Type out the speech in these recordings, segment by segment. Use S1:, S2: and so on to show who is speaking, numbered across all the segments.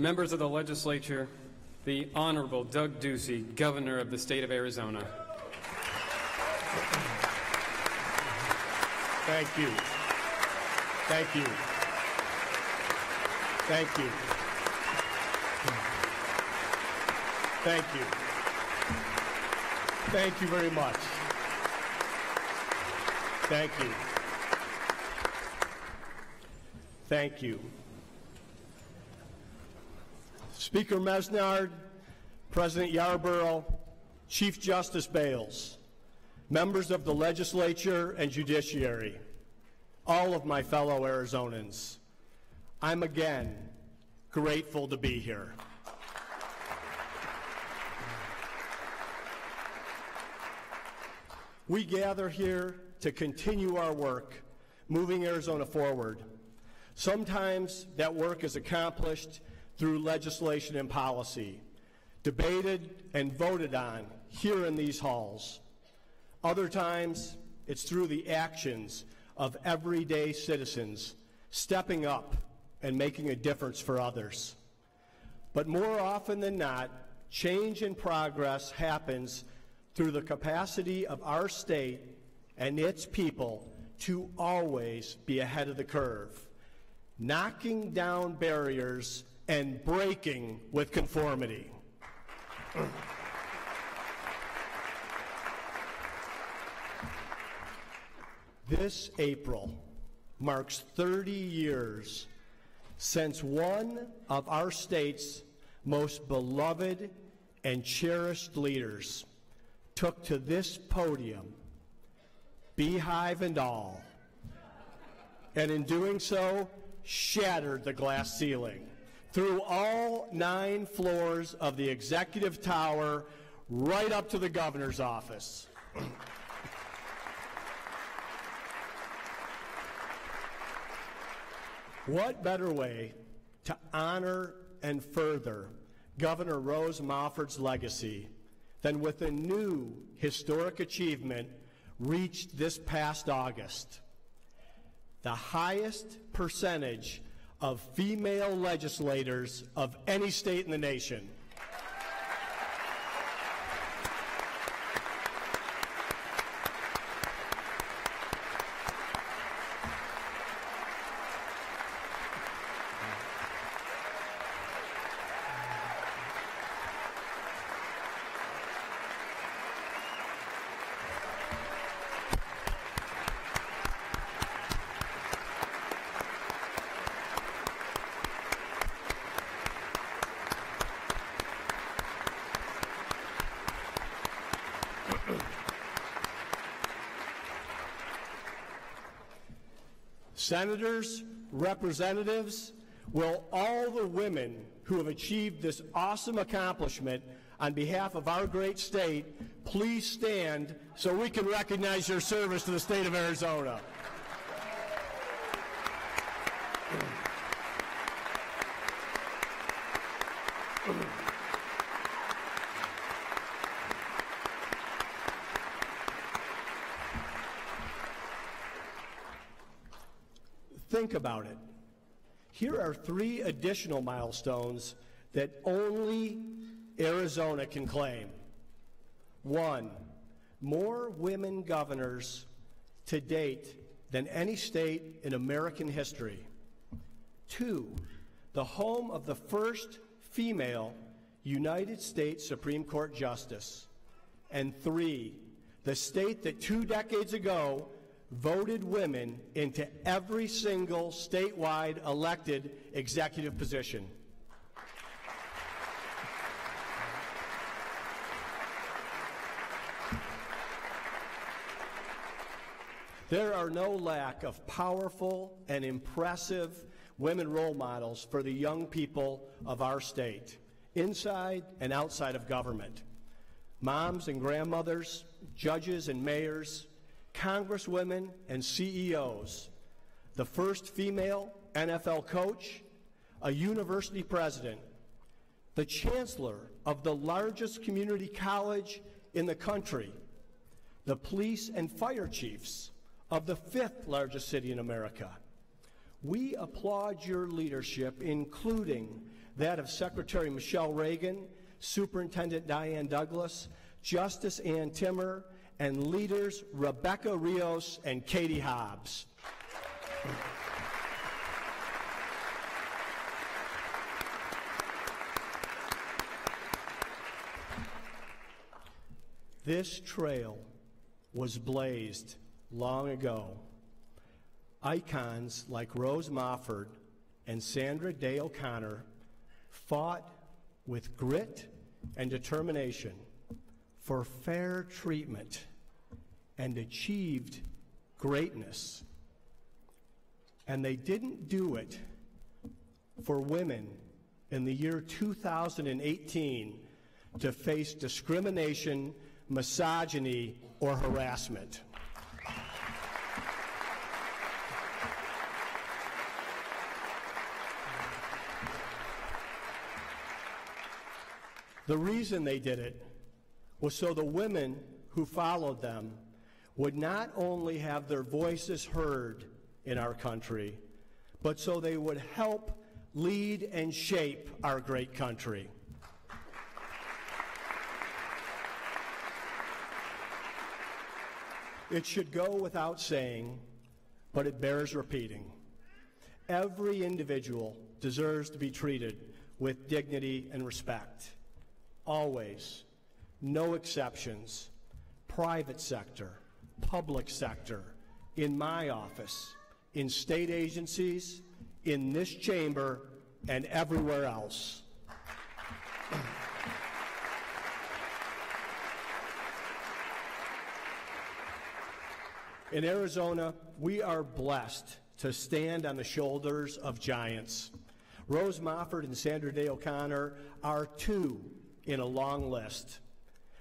S1: Members of the legislature, the Honorable Doug Ducey, Governor of the State of Arizona.
S2: Thank you. Thank you. Thank you. Thank you. Thank you very much. Thank you. Thank you. Speaker Mesnard, President Yarborough, Chief Justice Bales, members of the legislature and judiciary, all of my fellow Arizonans, I'm again grateful to be here. We gather here to continue our work, moving Arizona forward. Sometimes that work is accomplished through legislation and policy, debated and voted on here in these halls. Other times, it's through the actions of everyday citizens stepping up and making a difference for others. But more often than not, change and progress happens through the capacity of our state and its people to always be ahead of the curve, knocking down barriers and breaking with conformity. This April marks 30 years since one of our state's most beloved and cherished leaders took to this podium, beehive and all, and in doing so, shattered the glass ceiling through all 9 floors of the executive tower, right up to the governor's office. What better way to honor and further Governor Rose Mofford's legacy than with a new historic achievement reached this past August? The highest percentage of female legislators of any state in the nation. Senators, representatives, will all the women who have achieved this awesome accomplishment on behalf of our great state, please stand so we can recognize your service to the state of Arizona. Think about it. Here are 3 additional milestones that only Arizona can claim. 1, more women governors to date than any state in American history. 2, the home of the first female United States Supreme Court Justice. And 3, the state that 2 decades ago voted women into every single statewide elected executive position. There are no lack of powerful and impressive women role models for the young people of our state, inside and outside of government. Moms and grandmothers, judges and mayors, congresswomen and CEOs, the first female NFL coach, a university president, the chancellor of the largest community college in the country, the police and fire chiefs of the 5th largest city in America. We applaud your leadership, including that of Secretary Michelle Reagan, Superintendent Diane Douglas, Justice Ann Timmer, and leaders Rebecca Rios and Katie Hobbs. This trail was blazed long ago. Icons like Rose Mofford and Sandra Day O'Connor fought with grit and determination for fair treatment and achieved greatness. And they didn't do it for women in the year 2018 to face discrimination, misogyny, or harassment. The reason they did it was so the women who followed them would not only have their voices heard in our country, but so they would help lead and shape our great country. It should go without saying, but it bears repeating. Every individual deserves to be treated with dignity and respect. Always. No exceptions. Private sector, public sector, in my office, in state agencies, in this chamber, and everywhere else. In Arizona, we are blessed to stand on the shoulders of giants. Rose Mofford and Sandra Day O'Connor are two in a long list.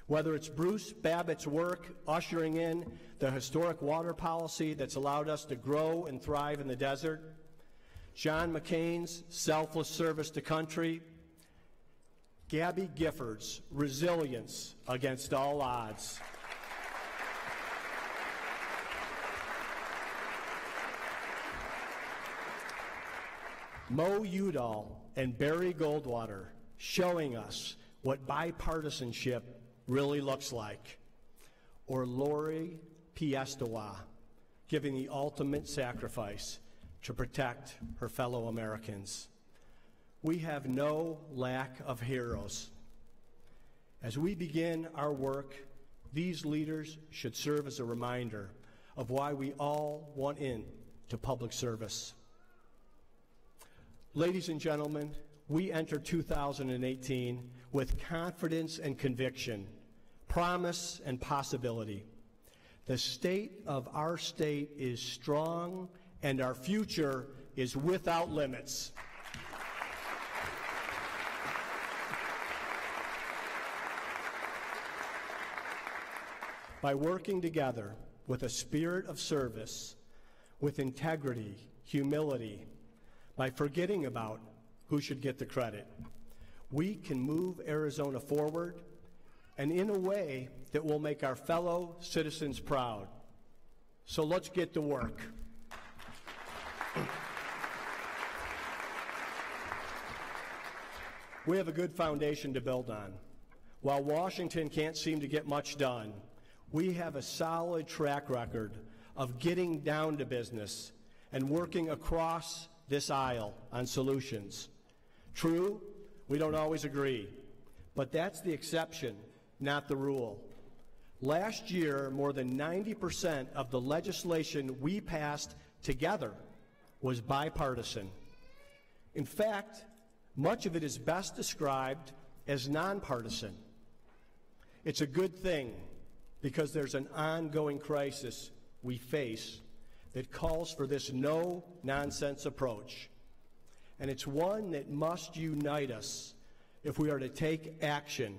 S2: Whether it's Bruce Babbitt's work ushering in the historic water policy that's allowed us to grow and thrive in the desert, John McCain's selfless service to country, Gabby Gifford's resilience against all odds, Mo Udall and Barry Goldwater showing us what bipartisanship really looks like, or Lori Piestewa giving the ultimate sacrifice to protect her fellow Americans. We have no lack of heroes. As we begin our work, these leaders should serve as a reminder of why we all want into public service. Ladies and gentlemen, we enter 2018 with confidence and conviction, promise and possibility. The state of our state is strong, and our future is without limits. By working together with a spirit of service, with integrity, humility, by forgetting about who should get the credit, we can move Arizona forward and in a way that will make our fellow citizens proud. So let's get to work. We have a good foundation to build on. While Washington can't seem to get much done, we have a solid track record of getting down to business and working across this aisle on solutions. True, we don't always agree, but that's the exception, not the rule. Last year, more than 90% of the legislation we passed together was bipartisan. In fact, much of it is best described as nonpartisan. It's a good thing because there's an ongoing crisis we face that calls for this no-nonsense approach. And it's one that must unite us if we are to take action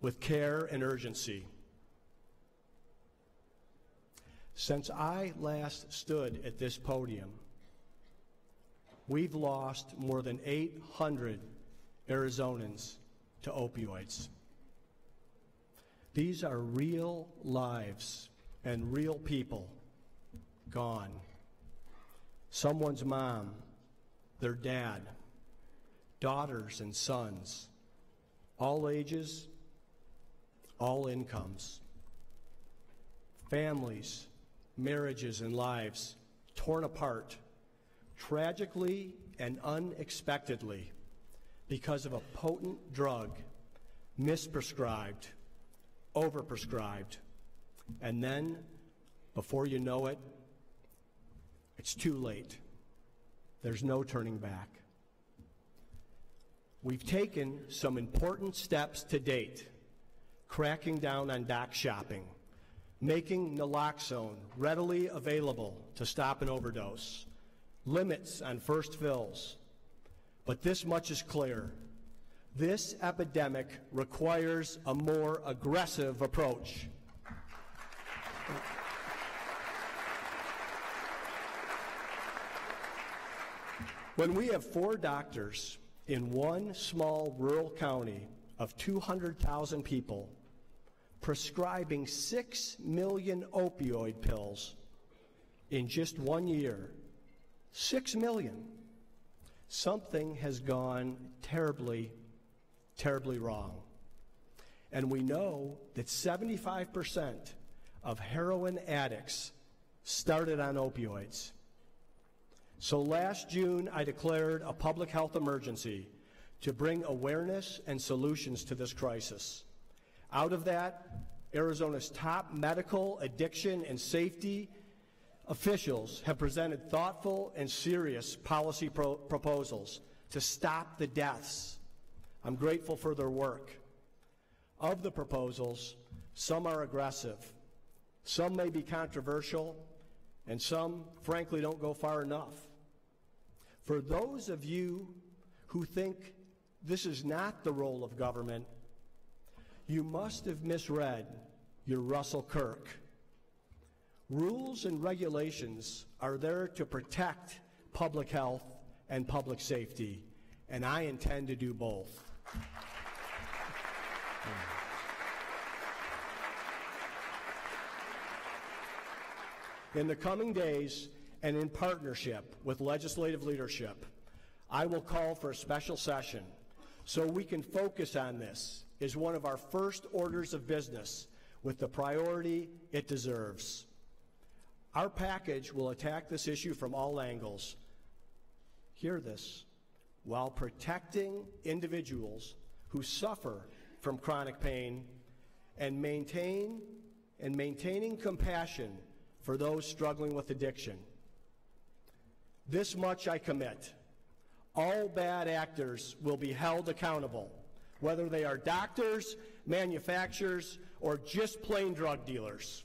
S2: with care and urgency. Since I last stood at this podium, we've lost more than 800 Arizonans to opioids. These are real lives and real people gone. Someone's mom, their dad, daughters and sons, all ages, all incomes. Families, marriages, and lives torn apart, tragically and unexpectedly, because of a potent drug, misprescribed, overprescribed, and then, before you know it, it's too late. There's no turning back. We've taken some important steps to date, cracking down on doc shopping, making naloxone readily available to stop an overdose, limits on first fills. But this much is clear. This epidemic requires a more aggressive approach. When we have 4 doctors in one small rural county of 200,000 people prescribing 6 million opioid pills in just 1 year, 6 million, something has gone terribly, terribly wrong. And we know that 75% of heroin addicts started on opioids. So last June, I declared a public health emergency to bring awareness and solutions to this crisis. Out of that, Arizona's top medical, addiction, and safety officials have presented thoughtful and serious policy proposals to stop the deaths. I'm grateful for their work. Of the proposals, some are aggressive, some may be controversial, and some, frankly, don't go far enough. For those of you who think this is not the role of government, you must have misread your Russell Kirk. Rules and regulations are there to protect public health and public safety, and I intend to do both. In the coming days, and in partnership with legislative leadership, I will call for a special session so we can focus on this as one of our first orders of business with the priority it deserves. Our package will attack this issue from all angles. Hear this, while protecting individuals who suffer from chronic pain and maintaining compassion for those struggling with addiction. This much I commit. All bad actors will be held accountable, whether they are doctors, manufacturers, or just plain drug dealers.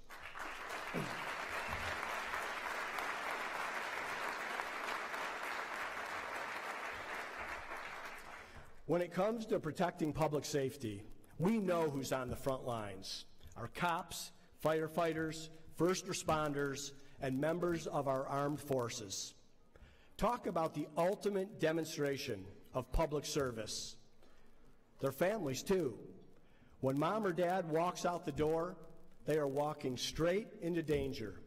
S2: When it comes to protecting public safety, we know who's on the front lines. Our cops, firefighters, first responders, and members of our armed forces. Talk about the ultimate demonstration of public service. Their families, too. When mom or dad walks out the door, they are walking straight into danger.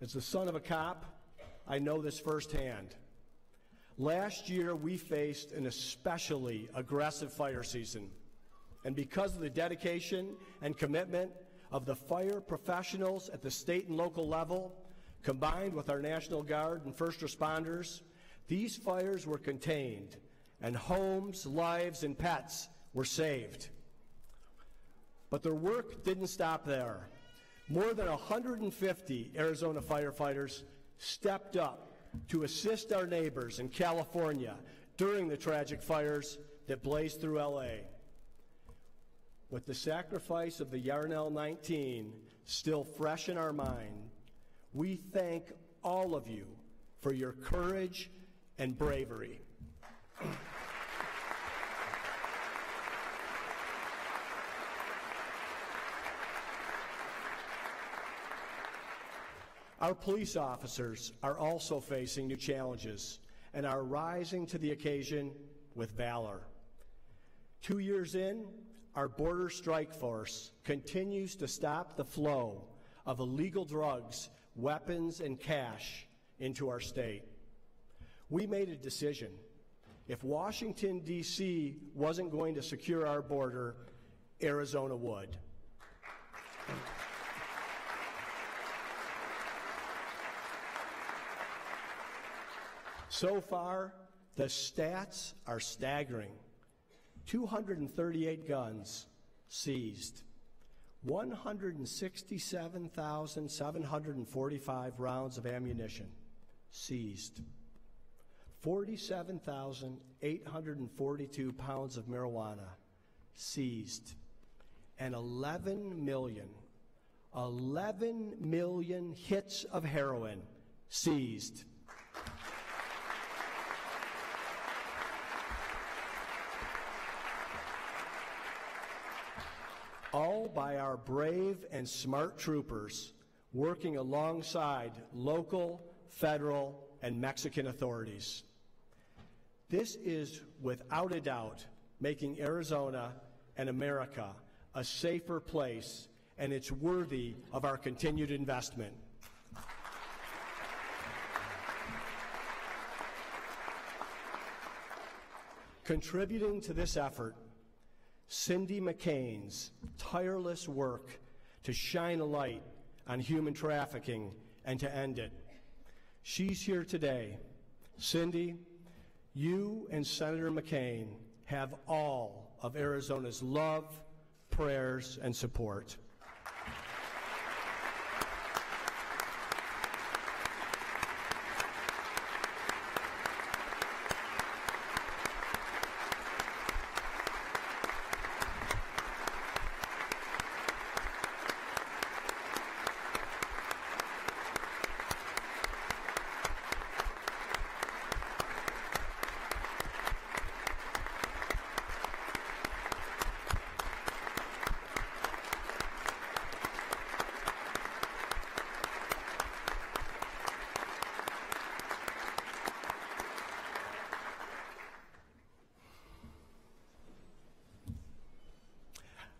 S2: As the son of a cop, I know this firsthand. Last year, we faced an especially aggressive fire season. And because of the dedication and commitment of the fire professionals at the state and local level, combined with our National Guard and first responders, these fires were contained, and homes, lives, and pets were saved. But their work didn't stop there. More than 150 Arizona firefighters stepped up to assist our neighbors in California during the tragic fires that blazed through LA. With the sacrifice of the Yarnell 19 still fresh in our mind, we thank all of you for your courage and bravery. Our police officers are also facing new challenges and are rising to the occasion with valor. 2 years in, our border strike force continues to stop the flow of illegal drugs, weapons, and cash into our state. We made a decision If Washington, D.C. wasn't going to secure our border, Arizona would. So far, the stats are staggering. 238 guns seized, 167,745 rounds of ammunition seized, 47,842 pounds of marijuana seized, and 11 million hits of heroin seized. All by our brave and smart troopers working alongside local, federal, and Mexican authorities. This is, without a doubt, making Arizona and America a safer place, and it's worthy of our continued investment. Contributing to this effort, Cindy McCain's tireless work to shine a light on human trafficking and to end it. She's here today. Cindy, you and Senator McCain have all of Arizona's love, prayers, and support.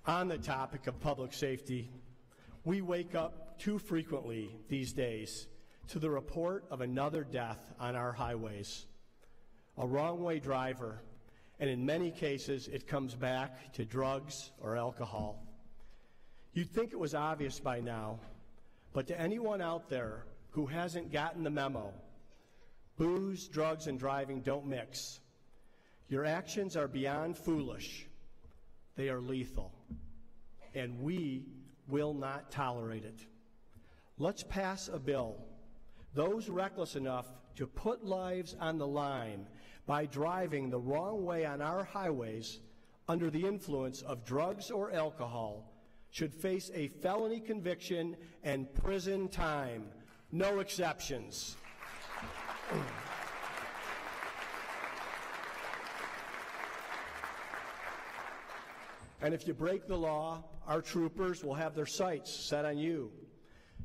S2: On the topic of public safety, we wake up too frequently these days to the report of another death on our highways. A wrong-way driver, and in many cases it comes back to drugs or alcohol. You'd think it was obvious by now, but to anyone out there who hasn't gotten the memo, booze, drugs, and driving don't mix. Your actions are beyond foolish. They are lethal, and we will not tolerate it. Let's pass a bill. Those reckless enough to put lives on the line by driving the wrong way on our highways under the influence of drugs or alcohol should face a felony conviction and prison time. No exceptions. And if you break the law, our troopers will have their sights set on you,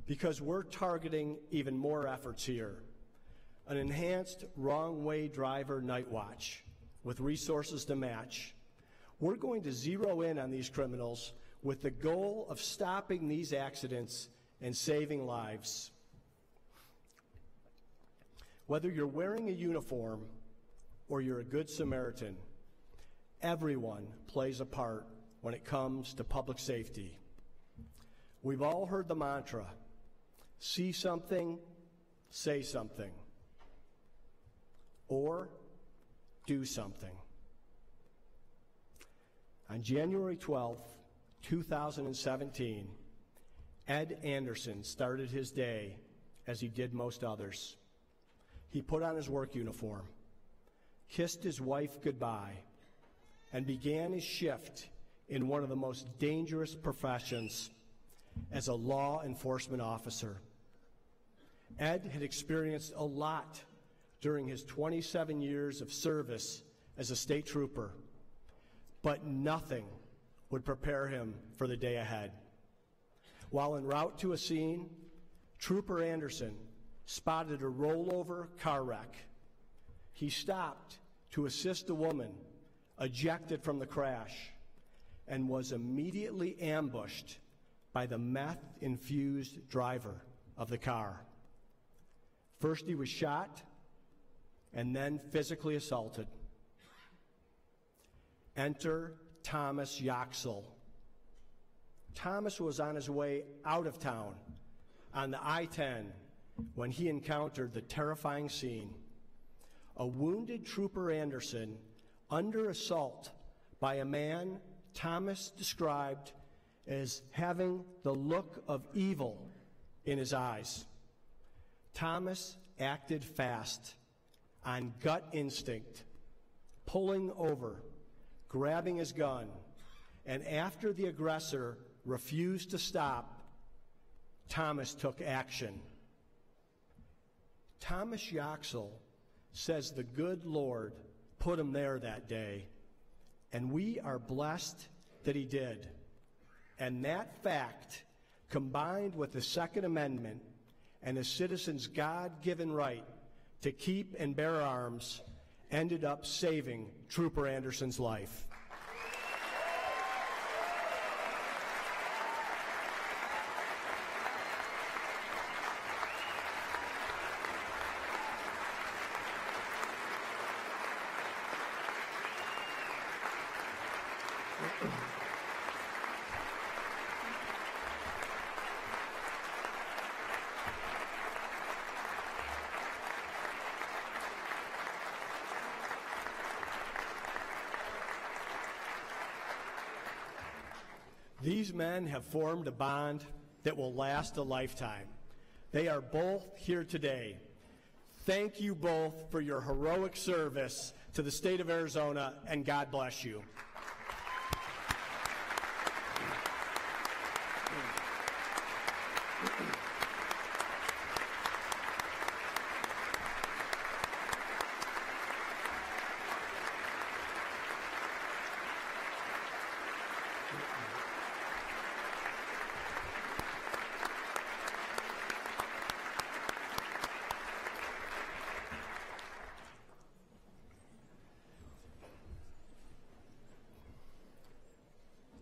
S2: because we're targeting even more efforts here. An enhanced wrong-way driver night watch with resources to match. We're going to zero in on these criminals with the goal of stopping these accidents and saving lives. Whether you're wearing a uniform or you're a good Samaritan, everyone plays a part when it comes to public safety. We've all heard the mantra, see something, say something, or do something. On January 12th, 2017, Ed Anderson started his day as he did most others. He put on his work uniform, kissed his wife goodbye, and began his shift in one of the most dangerous professions as a law enforcement officer. Ed had experienced a lot during his 27 years of service as a state trooper, but nothing would prepare him for the day ahead. While en route to a scene, Trooper Anderson spotted a rollover car wreck. He stopped to assist a woman ejected from the crash and was immediately ambushed by the meth-infused driver of the car. First he was shot and then physically assaulted. Enter Thomas Yoxel. Thomas was on his way out of town on the I-10 when he encountered the terrifying scene. A wounded Trooper Anderson under assault by a man Thomas described as having the look of evil in his eyes. Thomas acted fast, on gut instinct, pulling over, grabbing his gun, and after the aggressor refused to stop, Thomas took action. Thomas Yoxel says the good Lord put him there that day, and we are blessed that he did. And that fact, combined with the Second Amendment and a citizen's God-given right to keep and bear arms, ended up saving Trooper Anderson's life. These men have formed a bond that will last a lifetime. They are both here today. Thank you both for your heroic service to the state of Arizona, and God bless you.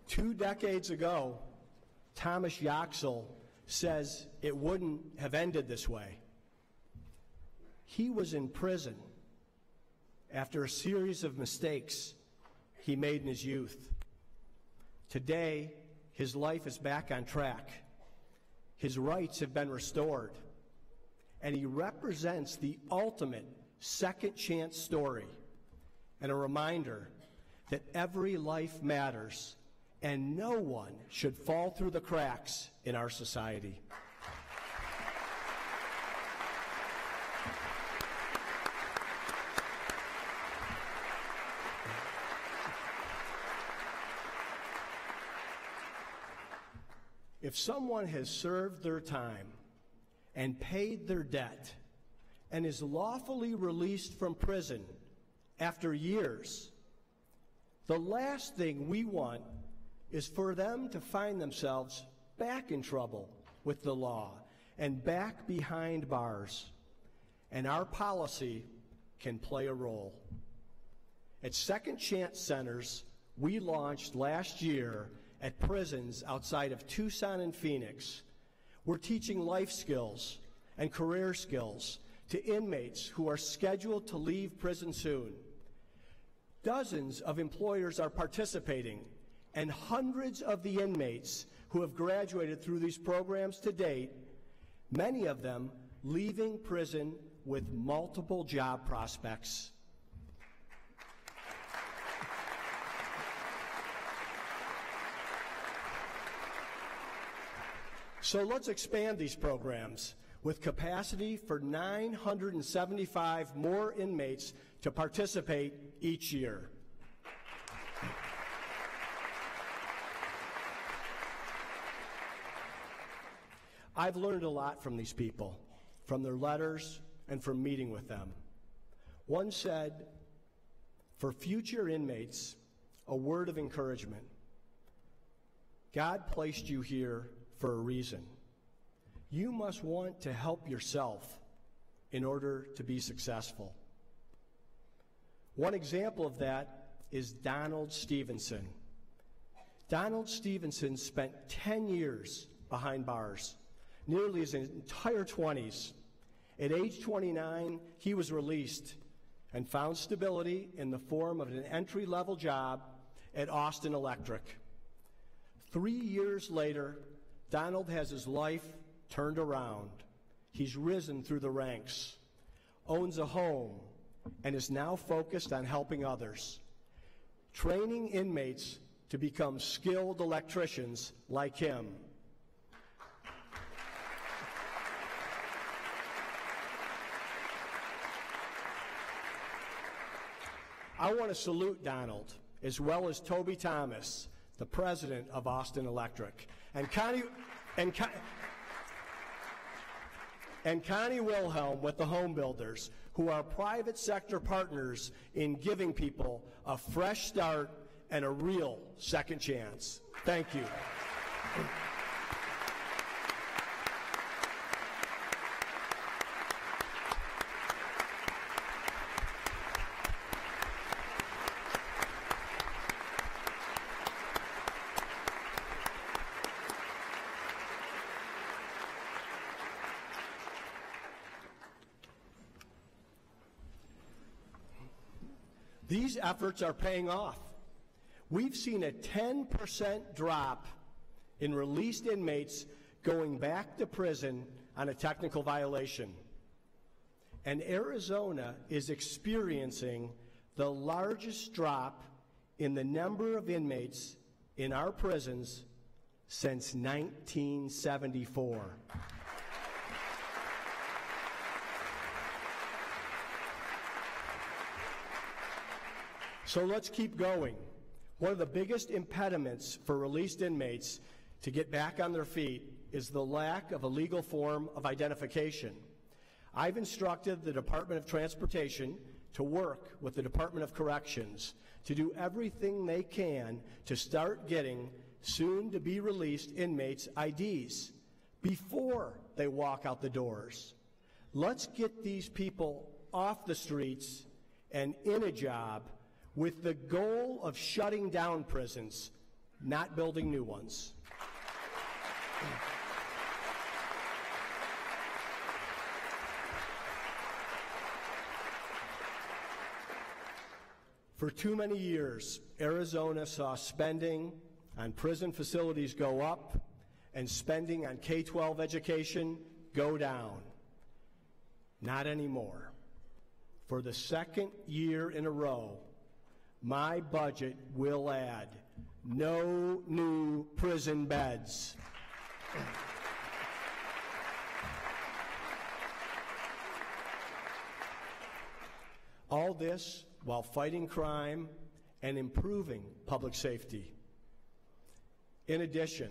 S2: Two decades ago, Thomas Yoxel says it wouldn't have ended this way. He was in prison after a series of mistakes he made in his youth. Today, his life is back on track. His rights have been restored, and he represents the ultimate second chance story and a reminder that every life matters and no one should fall through the cracks in our society. If someone has served their time and paid their debt and is lawfully released from prison after years, the last thing we want is for them to find themselves back in trouble with the law and back behind bars. And our policy can play a role. At Second Chance Centers, we launched last year at prisons outside of Tucson and Phoenix. We're teaching life skills and career skills to inmates who are scheduled to leave prison soon. Dozens of employers are participating, and hundreds of the inmates who have graduated through these programs to date, many of them leaving prison with multiple job prospects. So let's expand these programs with capacity for 975 more inmates to participate each year. I've learned a lot from these people, from their letters and from meeting with them. One said, for future inmates, a word of encouragement. God placed you here for a reason. You must want to help yourself in order to be successful. One example of that is Donald Stevenson. Donald Stevenson spent 10 years behind bars, nearly his entire 20s. At age 29, he was released and found stability in the form of an entry-level job at Austin Electric. 3 years later, Donald has his life turned around. He's risen through the ranks, owns a home, and is now focused on helping others, training inmates to become skilled electricians like him. I want to salute Donald, as well as Toby Thomas, the president of Austin Electric, and Connie Wilhelm with the Home Builders, who are private sector partners in giving people a fresh start and a real second chance. Thank you. These efforts are paying off. We've seen a 10% drop in released inmates going back to prison on a technical violation. And Arizona is experiencing the largest drop in the number of inmates in our prisons since 1974. So let's keep going. One of the biggest impediments for released inmates to get back on their feet is the lack of a legal form of identification. I've instructed the Department of Transportation to work with the Department of Corrections to do everything they can to start getting soon-to-be-released inmates' IDs before they walk out the doors. Let's get these people off the streets and in a job with the goal of shutting down prisons, not building new ones. For too many years, Arizona saw spending on prison facilities go up and spending on K-12 education go down. Not anymore. For the second year in a row, my budget will add no new prison beds. All this while fighting crime and improving public safety. In addition,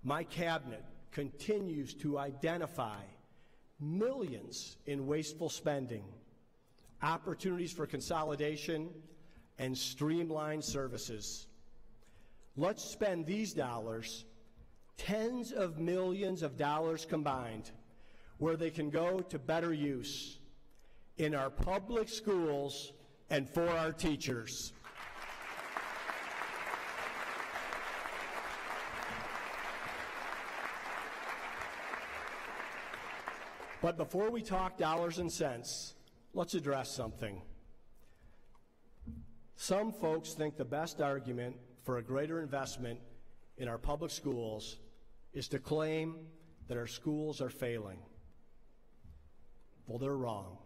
S2: my cabinet continues to identify millions in wasteful spending, opportunities for consolidation, and streamlined services. Let's spend these dollars, tens of millions of dollars combined, where they can go to better use in our public schools and for our teachers. But before we talk dollars and cents, let's address something. Some folks think the best argument for a greater investment in our public schools is to claim that our schools are failing. Well, they're wrong.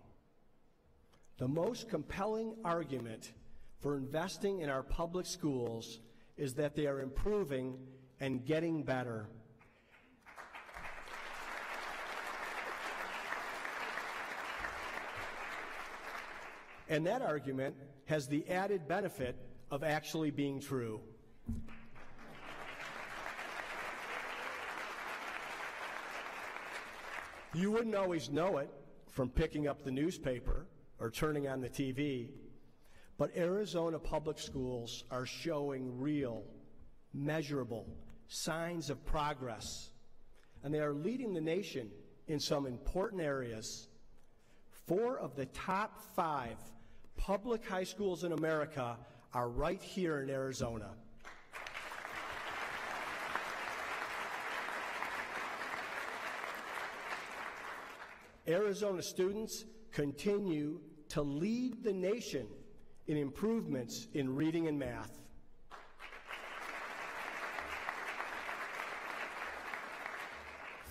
S2: The most compelling argument for investing in our public schools is that they are improving and getting better. And that argument has the added benefit of actually being true. You wouldn't always know it from picking up the newspaper or turning on the TV, but Arizona public schools are showing real, measurable signs of progress, and they are leading the nation in some important areas. 4 of the top 5 public high schools in America are right here in Arizona. Arizona students continue to lead the nation in improvements in reading and math.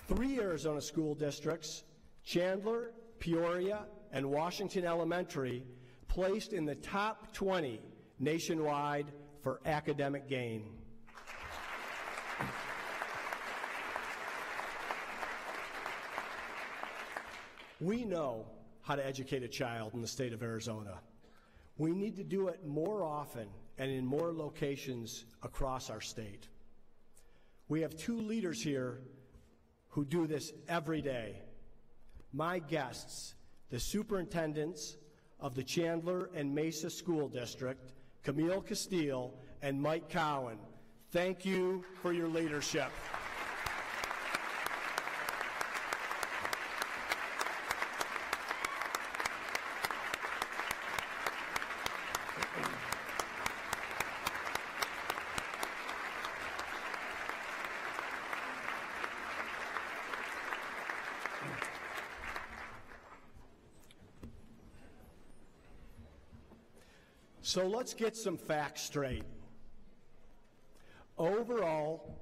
S2: 3 Arizona school districts, Chandler, Peoria, and Washington Elementary, placed in the top 20 nationwide for academic gain. We know how to educate a child in the state of Arizona. We need to do it more often and in more locations across our state. We have 2 leaders here who do this every day. My guests, the superintendents of the Chandler and Mesa School District, Camille Castile and Mike Cowan. Thank you for your leadership. So let's get some facts straight. Overall,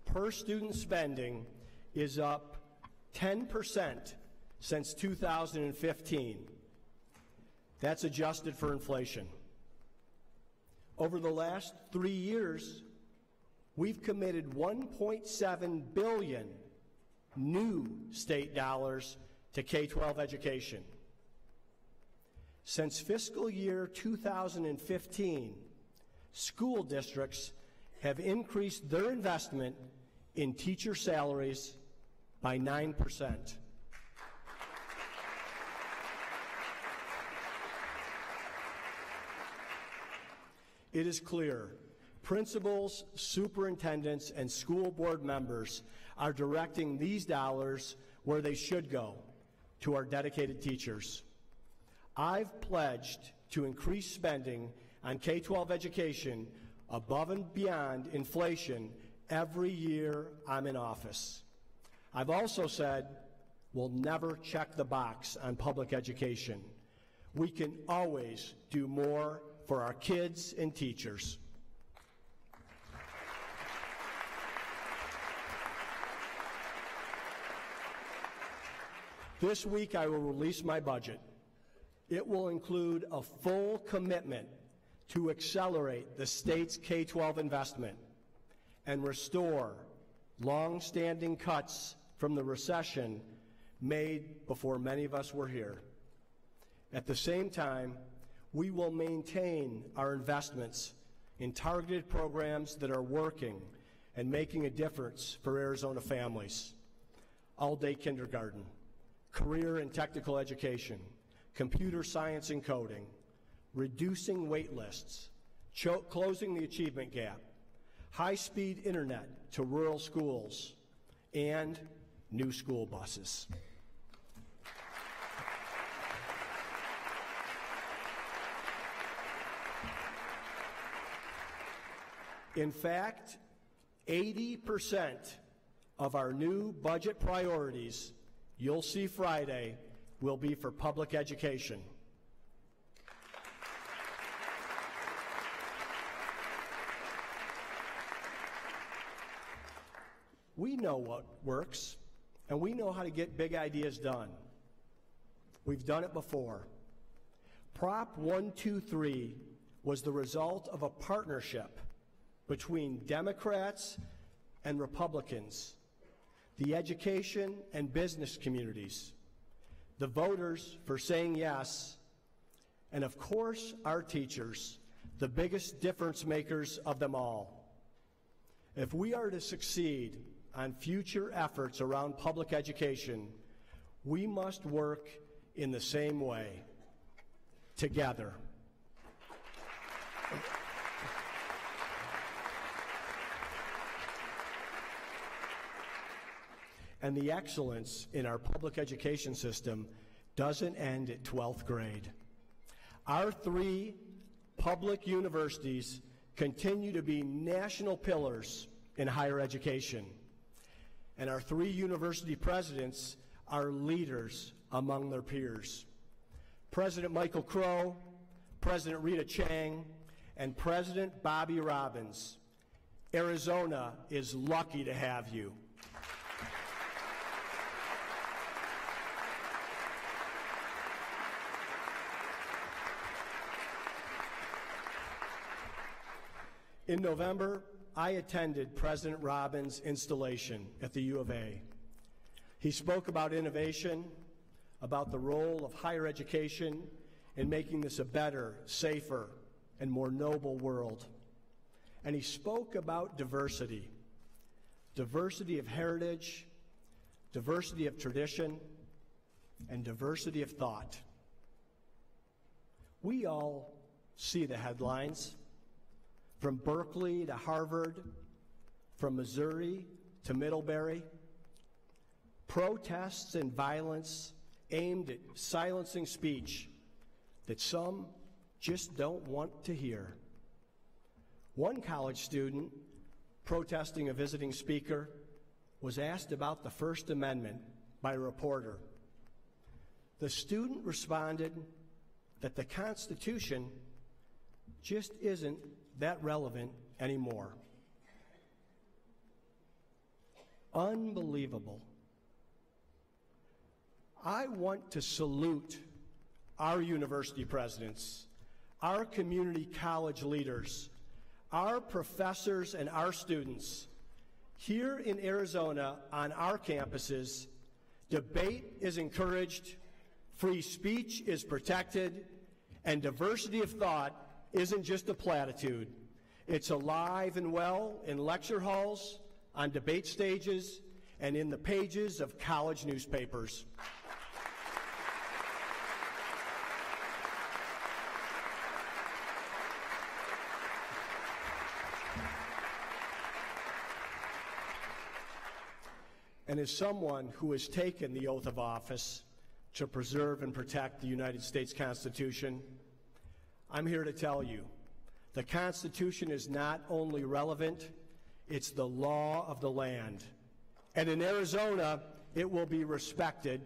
S2: per student spending is up 10% since 2015. That's adjusted for inflation. Over the last 3 years, we've committed $1.7 billion new state dollars to K-12 education. Since fiscal year 2015, school districts have increased their investment in teacher salaries by 9%. It is clear principals, superintendents, and school board members are directing these dollars where they should go, to our dedicated teachers. I've pledged to increase spending on K-12 education above and beyond inflation every year I'm in office. I've also said we'll never check the box on public education. We can always do more for our kids and teachers. This week I will release my budget. It will include a full commitment to accelerate the state's K-12 investment and restore long-standing cuts from the recession made before many of us were here. At the same time, we will maintain our investments in targeted programs that are working and making a difference for Arizona families. All-day kindergarten, career and technical education, computer science and coding, reducing wait lists, closing the achievement gap, high-speed internet to rural schools, and new school buses. In fact, 80% of our new budget priorities you'll see Friday will be for public education. We know what works, and we know how to get big ideas done. We've done it before. Prop 123 was the result of a partnership between Democrats and Republicans, the education and business communities, the voters for saying yes, and of course our teachers, the biggest difference makers of them all. If we are to succeed on future efforts around public education, we must work in the same way, together. And the excellence in our public education system doesn't end at 12th grade. Our 3 public universities continue to be national pillars in higher education. And our 3 university presidents are leaders among their peers. President Michael Crow, President Rita Chang, and President Bobby Robbins. Arizona is lucky to have you. In November, I attended President Robin's installation at the U of A. He spoke about innovation, about the role of higher education in making this a better, safer, and more noble world. And he spoke about diversity, diversity of heritage, diversity of tradition, and diversity of thought. We all see the headlines, from Berkeley to Harvard, from Missouri to Middlebury, protests and violence aimed at silencing speech that some just don't want to hear. One college student protesting a visiting speaker was asked about the First Amendment by a reporter. The student responded that the Constitution just isn't that relevant anymore. Unbelievable. I want to salute our university presidents, our community college leaders, our professors, and our students. Here in Arizona, on our campuses, debate is encouraged, free speech is protected, and diversity of thought isn't just a platitude. It's alive and well in lecture halls, on debate stages, and in the pages of college newspapers. And as someone who has taken the oath of office to preserve and protect the United States Constitution, I'm here to tell you, the Constitution is not only relevant, it's the law of the land. And in Arizona, it will be respected,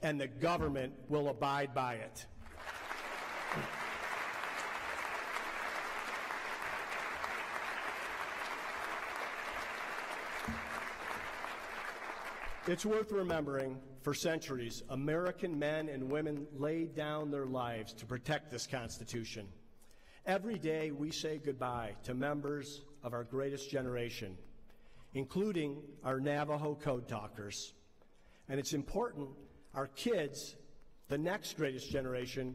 S2: and the government will abide by it. It's worth remembering, for centuries, American men and women laid down their lives to protect this Constitution. Every day we say goodbye to members of our greatest generation, including our Navajo code talkers. And it's important our kids, the next greatest generation,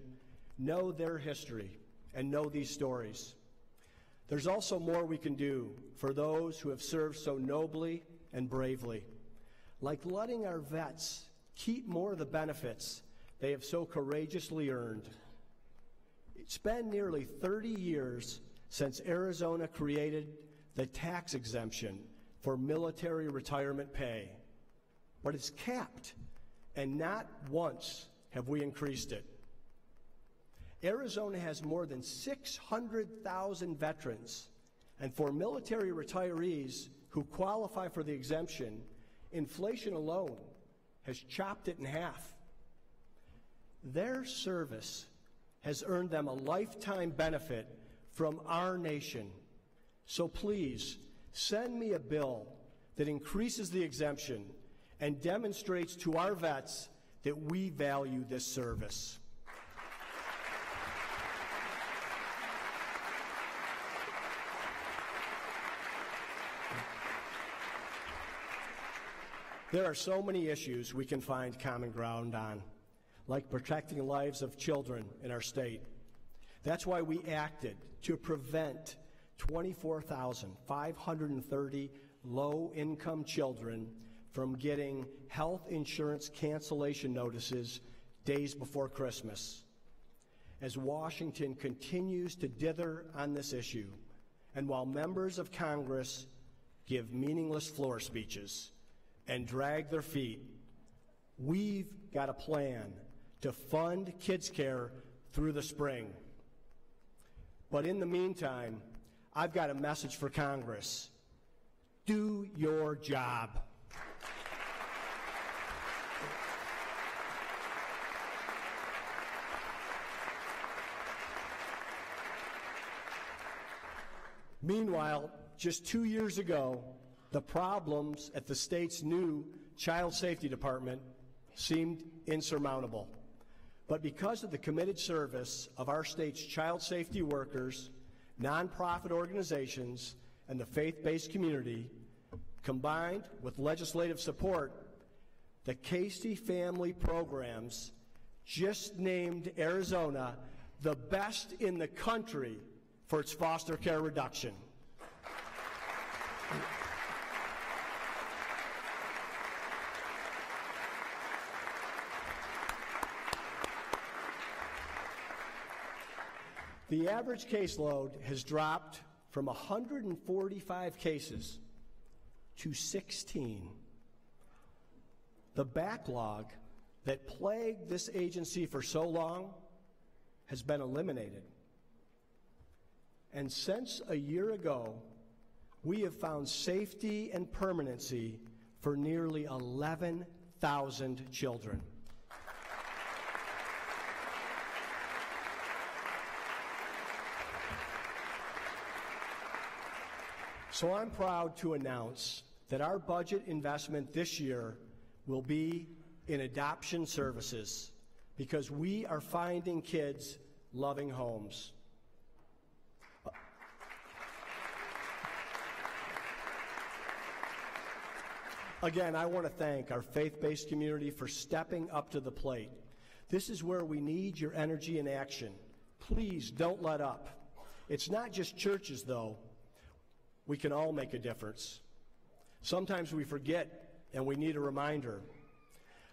S2: know their history and know these stories. There's also more we can do for those who have served so nobly and bravely, like letting our vets keep more of the benefits they have so courageously earned. It's been nearly 30 years since Arizona created the tax exemption for military retirement pay, but it's capped, and not once have we increased it. Arizona has more than 600,000 veterans, and for military retirees who qualify for the exemption, inflation alone has chopped it in half. Their service has earned them a lifetime benefit from our nation. So please, send me a bill that increases the exemption and demonstrates to our vets that we value this service. There are so many issues we can find common ground on, like protecting the lives of children in our state. That's why we acted to prevent 24,530 low-income children from getting health insurance cancellation notices days before Christmas. As Washington continues to dither on this issue, and while members of Congress give meaningless floor speeches and drag their feet, we've got a plan to fund kids' care through the spring. But in the meantime, I've got a message for Congress. Do your job. Meanwhile, just 2 years ago, the problems at the state's new Child Safety Department seemed insurmountable. But because of the committed service of our state's child safety workers nonprofit organizations, and the faith-based community, combined with legislative support, the Casey Family Programs just named Arizona the best in the country for its foster care reduction. The average caseload has dropped from 145 cases to 16. The backlog that plagued this agency for so long has been eliminated. And since a year ago, we have found safety and permanency for nearly 11,000 children. So I'm proud to announce that our budget investment this year will be in adoption services, because we are finding kids loving homes. Again, I want to thank our faith-based community for stepping up to the plate. This is where we need your energy and action. Please don't let up. It's not just churches, though. We can all make a difference. Sometimes we forget, and we need a reminder.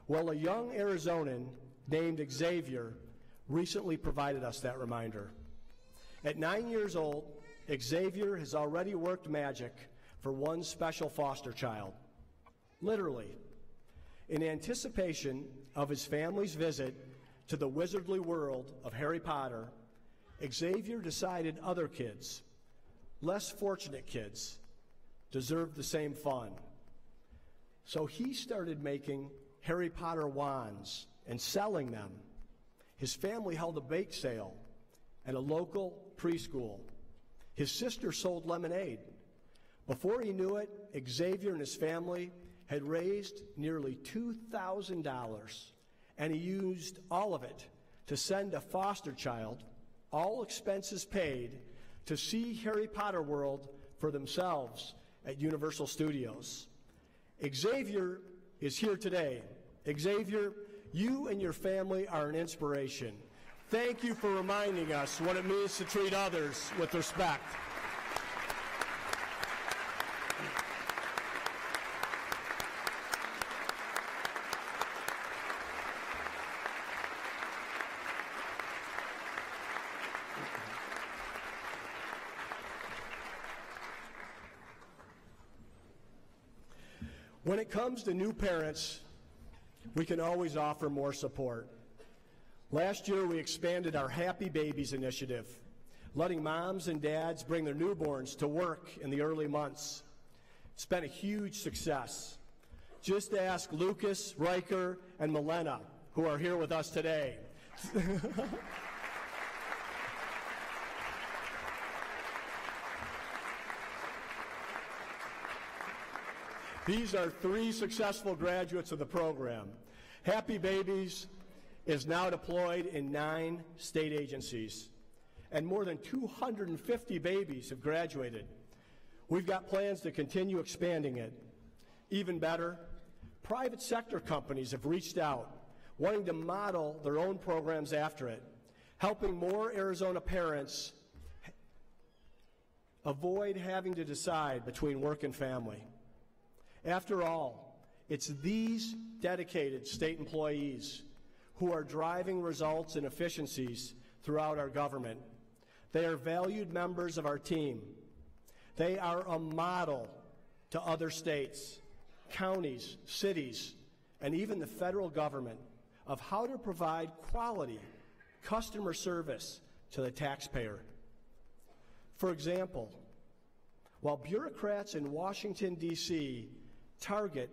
S2: Well, a young Arizonan named Xavier recently provided us that reminder. At 9 years old, Xavier has already worked magic for one special foster child. Literally. In anticipation of his family's visit to the wizardly world of Harry Potter, Xavier decided other kids, less fortunate kids, deserved the same fun. So he started making Harry Potter wands and selling them. His family held a bake sale at a local preschool. His sister sold lemonade. Before he knew it, Xavier and his family had raised nearly $2,000, and he used all of it to send a foster child, all expenses paid, to see Harry Potter World for themselves at Universal Studios. Xavier is here today. Xavier, you and your family are an inspiration. Thank you for reminding us what it means to treat others with respect. When it comes to new parents, we can always offer more support. Last year, we expanded our Happy Babies initiative, letting moms and dads bring their newborns to work in the early months. It's been a huge success. Just ask Lucas, Riker, and Milena, who are here with us today. These are 3 successful graduates of the program. Happy Babies is now deployed in 9 state agencies, and more than 250 babies have graduated. We've got plans to continue expanding it. Even better, private sector companies have reached out, wanting to model their own programs after it, helping more Arizona parents avoid having to decide between work and family. After all, it's these dedicated state employees who are driving results and efficiencies throughout our government. They are valued members of our team. They are a model to other states, counties, cities, and even the federal government of how to provide quality customer service to the taxpayer. For example, while bureaucrats in Washington, D.C. target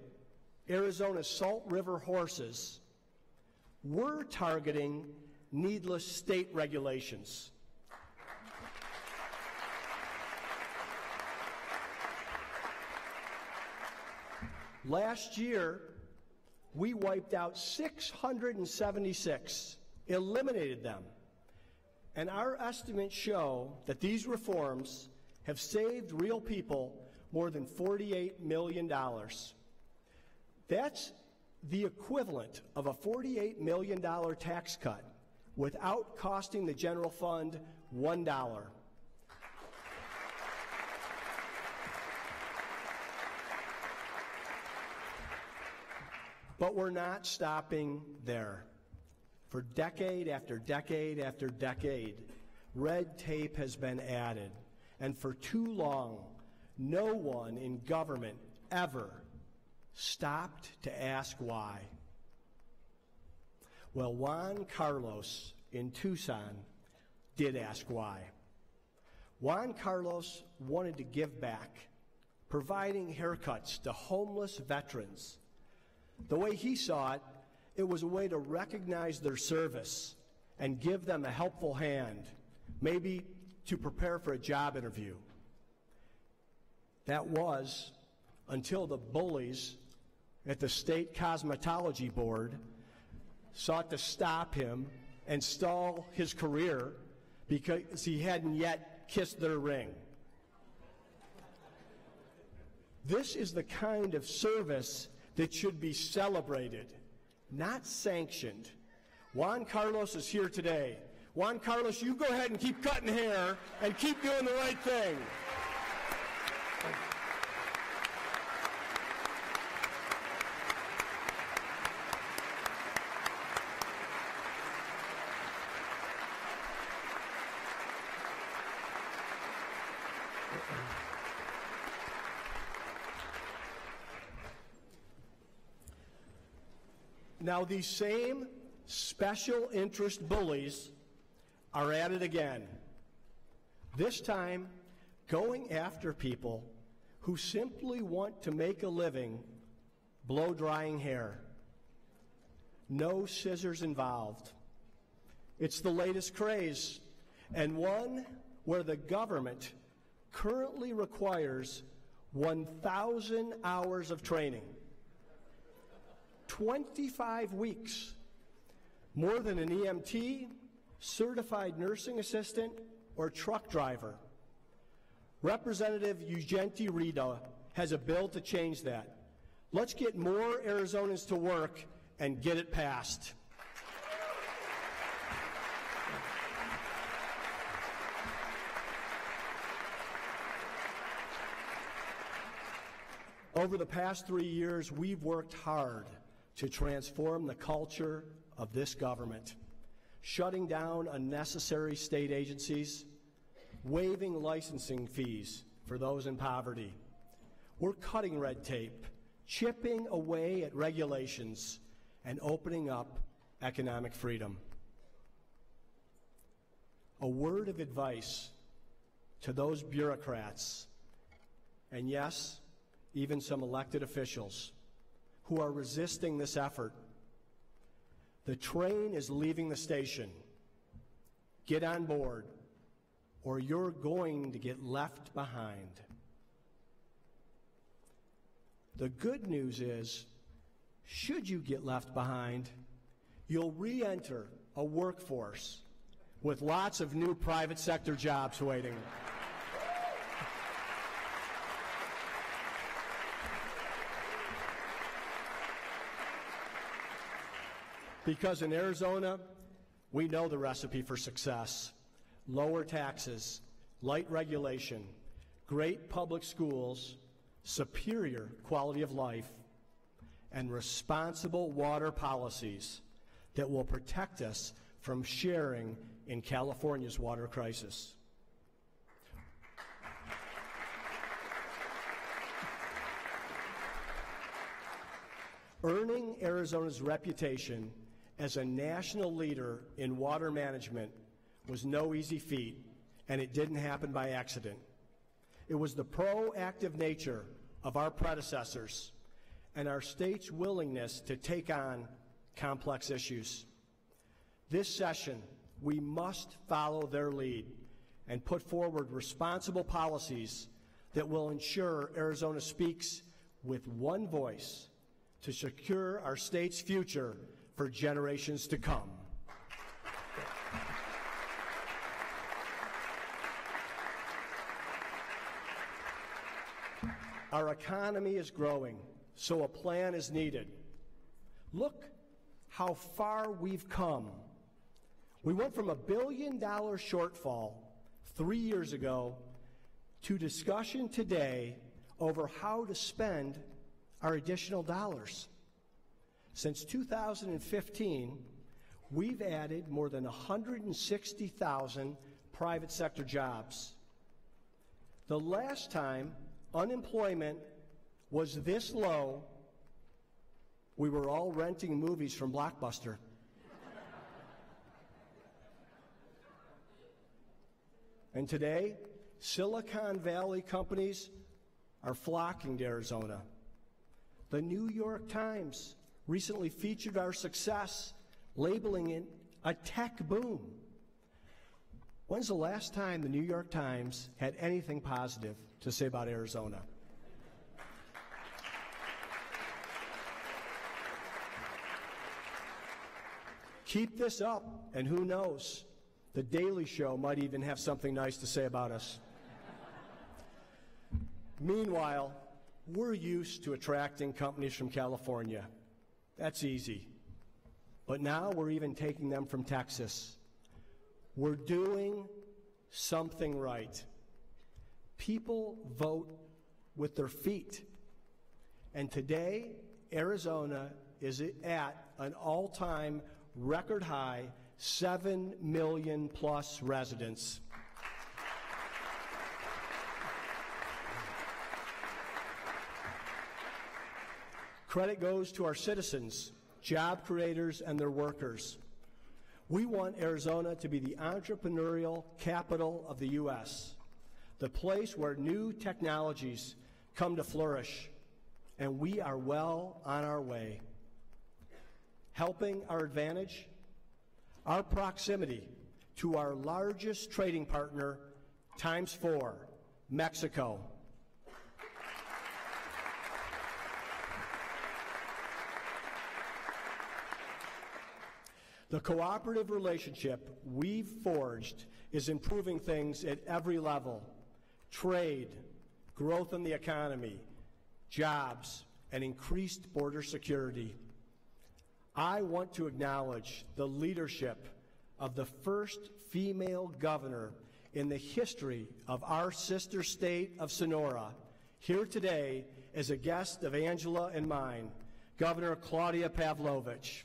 S2: Arizona's Salt River horses, we're targeting needless state regulations. Last year, we wiped out 676, eliminated them, And our estimates show that these reforms have saved real people more than $48 million. That's the equivalent of a $48 million tax cut without costing the general fund $1. But we're not stopping there. For decade after decade after decade, red tape has been added. And for too long, no one in government ever stopped to ask why. Well, Juan Carlos in Tucson did ask why. Juan Carlos wanted to give back, providing haircuts to homeless veterans. The way he saw it, it was a way to recognize their service and give them a helpful hand, maybe to prepare for a job interview. That was until the bullies at the State Cosmetology Board sought to stop him and stall his career because he hadn't yet kissed their ring. This is the kind of service that should be celebrated, not sanctioned. Juan Carlos is here today. Juan Carlos, you go ahead and keep cutting hair and keep doing the right thing. Now, these same special interest bullies are at it again, this time going after people who simply want to make a living blow-drying hair. No scissors involved. It's the latest craze, and one where the government currently requires 1,000 hours of training. 25 weeks, more than an EMT, certified nursing assistant, or truck driver. Representative Ugenti Rita has a bill to change that. Let's get more Arizonans to work and get it passed. Over the past 3 years, we've worked hard to transform the culture of this government, shutting down unnecessary state agencies, waiving licensing fees for those in poverty. We're cutting red tape, chipping away at regulations, and opening up economic freedom. A word of advice to those bureaucrats, and yes, even some elected officials, who are resisting this effort. The train is leaving the station. Get on board, or you're going to get left behind. The good news is, should you get left behind, you'll re-enter a workforce with lots of new private sector jobs waiting. Because in Arizona, we know the recipe for success: lower taxes, light regulation, great public schools, superior quality of life, and responsible water policies that will protect us from sharing in California's water crisis. Earning Arizona's reputation as a national leader in water management was no easy feat, and it didn't happen by accident. It was the proactive nature of our predecessors and our state's willingness to take on complex issues. This session, we must follow their lead and put forward responsible policies that will ensure Arizona speaks with one voice to secure our state's future for generations to come. Our economy is growing, so a plan is needed. Look how far we've come. We went from $1 billion shortfall 3 years ago to discussion today over how to spend our additional dollars. Since 2015, we've added more than 160,000 private sector jobs. The last time unemployment was this low, we were all renting movies from Blockbuster. And today, Silicon Valley companies are flocking to Arizona. The New York Times recently featured our success, labeling it a tech boom. When's the last time the New York Times had anything positive to say about Arizona? Keep this up, and who knows, The Daily Show might even have something nice to say about us. Meanwhile, we're used to attracting companies from California. That's easy. But now we're even taking them from Texas. We're doing something right. People vote with their feet. And today, Arizona is at an all-time record high, 7 million plus residents. Credit goes to our citizens, job creators, and their workers. We want Arizona to be the entrepreneurial capital of the U.S., the place where new technologies come to flourish, and we are well on our way. Helping our advantage, our proximity to our largest trading partner ×4, Mexico. The cooperative relationship we've forged is improving things at every level: trade, growth in the economy, jobs, and increased border security. I want to acknowledge the leadership of the first female governor in the history of our sister state of Sonora, here today as a guest of Angela and mine, Governor Claudia Pavlovich.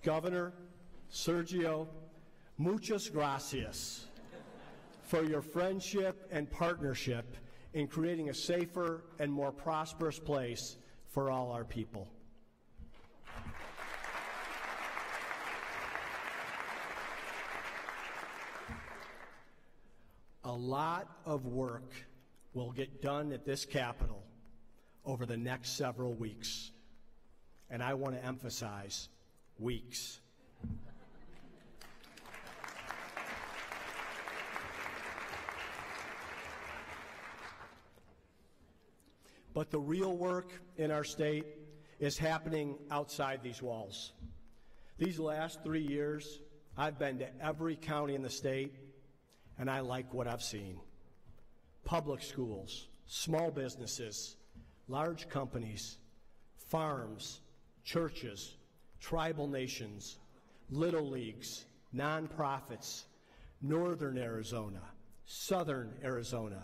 S2: Governor Sergio, muchas gracias for your friendship and partnership in creating a safer and more prosperous place for all our people. A lot of work will get done at this Capitol over the next several weeks, and I want to emphasize weeks. But the real work in our state is happening outside these walls. These last 3 years, I've been to every county in the state, and I like what I've seen. Public schools, small businesses, large companies, farms, churches, tribal nations, little leagues, nonprofits, northern Arizona, southern Arizona,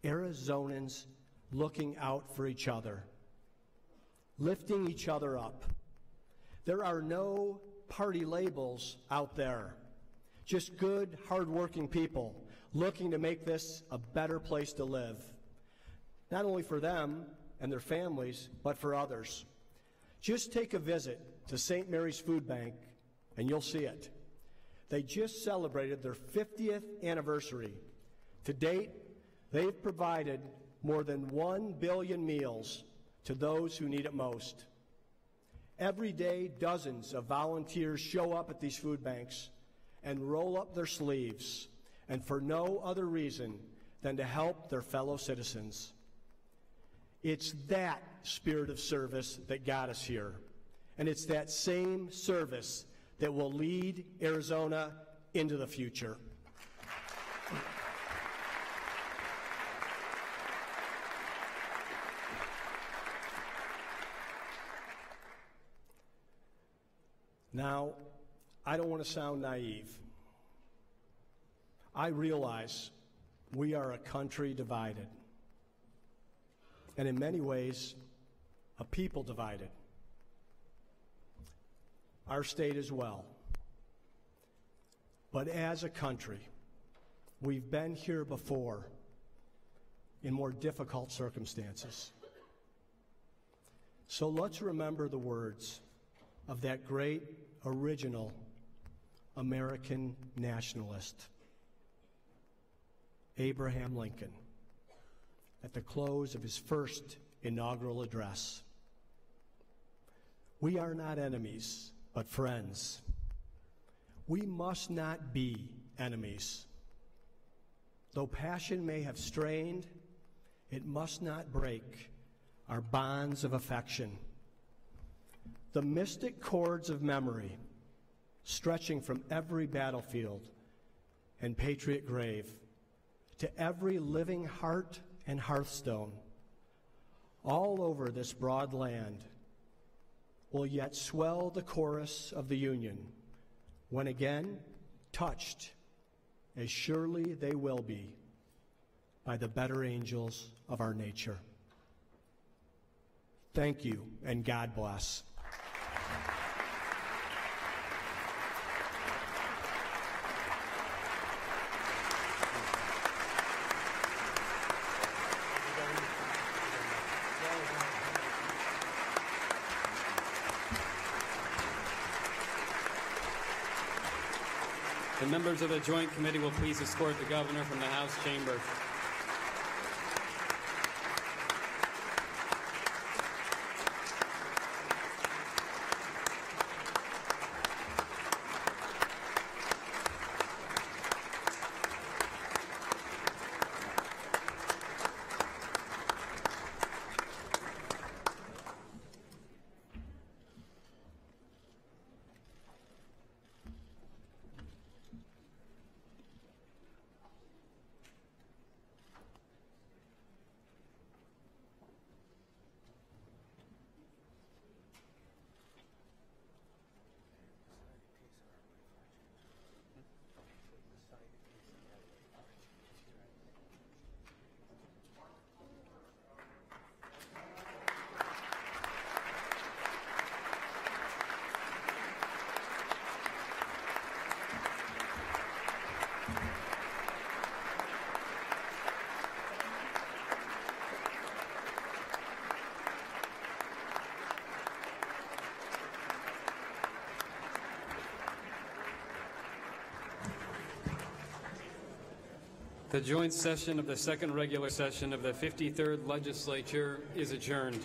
S2: Arizonans looking out for each other, lifting each other up. There are no party labels out there, just good, hardworking people looking to make this a better place to live, not only for them and their families, but for others. Just take a visit to St. Mary's Food Bank, and you'll see it. They just celebrated their 50th anniversary. To date, they've provided more than 1 billion meals to those who need it most. Every day, dozens of volunteers show up at these food banks and roll up their sleeves, and for no other reason than to help their fellow citizens. It's that spirit of service that got us here, and it's that same service that will lead Arizona into the future. Now, I don't want to sound naive. I realize we are a country divided, and in many ways, a people divided. Our state as well. But as a country, we've been here before in more difficult circumstances. So let's remember the words of that great original American nationalist, Abraham Lincoln, at the close of his first inaugural address. We are not enemies, but friends. We must not be enemies. Though passion may have strained, it must not break our bonds of affection. The mystic cords of memory, stretching from every battlefield and patriot grave to every living heart and hearthstone, all over this broad land, will yet swell the chorus of the Union when again touched, as surely they will be, by the better angels of our nature. Thank you, and God bless.
S1: The members of the Joint Committee will please escort the Governor from the House chamber. The joint session of the second regular session of the 53rd Legislature is adjourned.